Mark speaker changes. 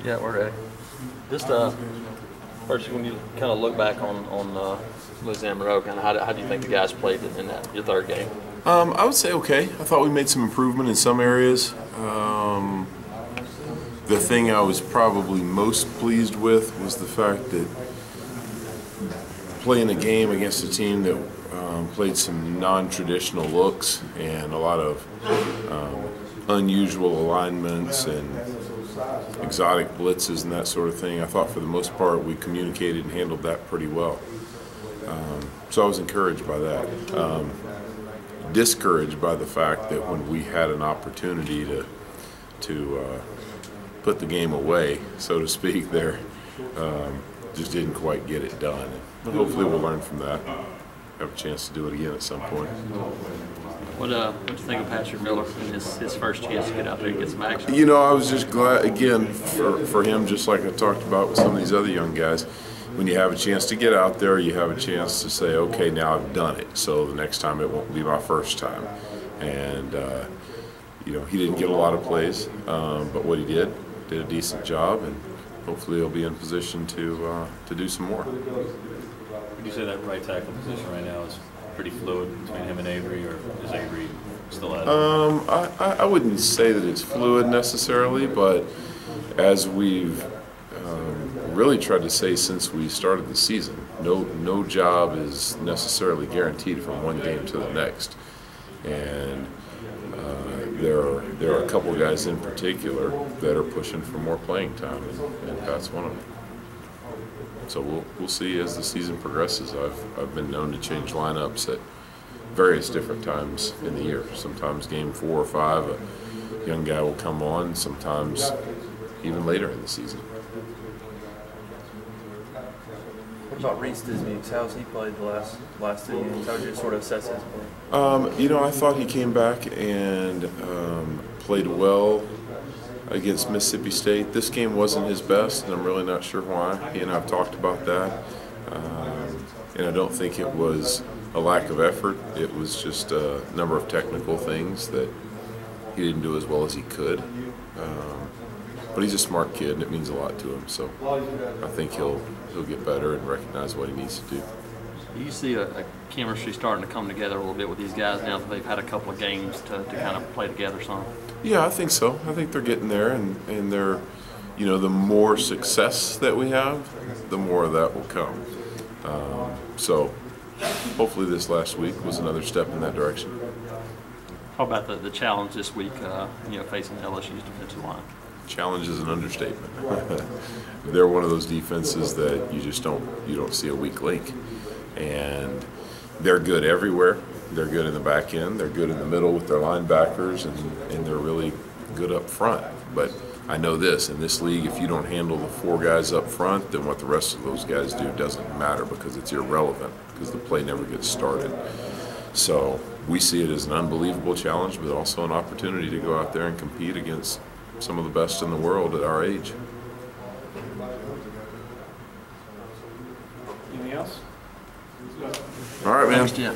Speaker 1: Yeah, we're ready. Just first, when you kind of look back on Louisiana Monroe, kind of how do you think the guys played in that your third game?
Speaker 2: I would say okay. I thought we made some improvement in some areas. The thing I was probably most pleased with was the fact that playing a game against a team that played some non-traditional looks and a lot of unusual alignments and exotic blitzes and that sort of thing. I thought for the most part we communicated and handled that pretty well. So I was encouraged by that. Discouraged by the fact that when we had an opportunity to put the game away, so to speak, there just didn't quite get it done. But hopefully we'll learn from that. Have a chance to do it again at some point.
Speaker 1: What do you think of Patrick Miller and his first chance to get out there and get some action?
Speaker 2: You know, I was just glad, again, for him, just like I talked about with some of these other young guys, when you have a chance to get out there, you have a chance to say, okay, now I've done it, so the next time it won't be my first time. And, you know, he didn't get a lot of plays, but what he did a decent job, and hopefully he'll be in position to do some more.
Speaker 3: Would you say that right tackle position right now is pretty fluid between him and Avery, or is Avery still at it?
Speaker 2: I wouldn't say that it's fluid necessarily, but as we've really tried to say since we started the season, no job is necessarily guaranteed from one game to the next, and there are a couple guys in particular that are pushing for more playing time, and Pat's one of them. So we'll see as the season progresses. I've been known to change lineups at various different times in the year. Sometimes game 4 or 5, a young guy will come on. Sometimes even later in the season.
Speaker 4: What about Reese Dismukes? How's he played the last 2 games? How would you sort of assess his play?
Speaker 2: You know, I thought he came back and played well against Mississippi State. This game wasn't his best, and I'm really not sure why. He and I have talked about that. And I don't think it was a lack of effort. It was just a number of technical things that he didn't do as well as he could. But he's a smart kid, and it means a lot to him. So I think he'll get better and recognize what he needs to do.
Speaker 1: Do you see a chemistry starting to come together a little bit with these guys now that they've had a couple of games to kind of play together some?
Speaker 2: Yeah, I think so. I think they're getting there, and they're, you know, the more success that we have, the more of that will come. So hopefully this last week was another step in that direction.
Speaker 1: How about the challenge this week, you know, facing LSU's defensive line?
Speaker 2: Challenge is an understatement. They're one of those defenses that you just don't see a weak link, and they're good everywhere. They're good in the back end. They're good in the middle with their linebackers, and they're really good up front. But I know this, in this league, if you don't handle the 4 guys up front, then what the rest of those guys do doesn't matter, because it's irrelevant, because the play never gets started. So we see it as an unbelievable challenge, but also an opportunity to go out there and compete against some of the best in the world at our age.
Speaker 3: Anything else?
Speaker 2: All right, man.
Speaker 1: Thanks, Jim.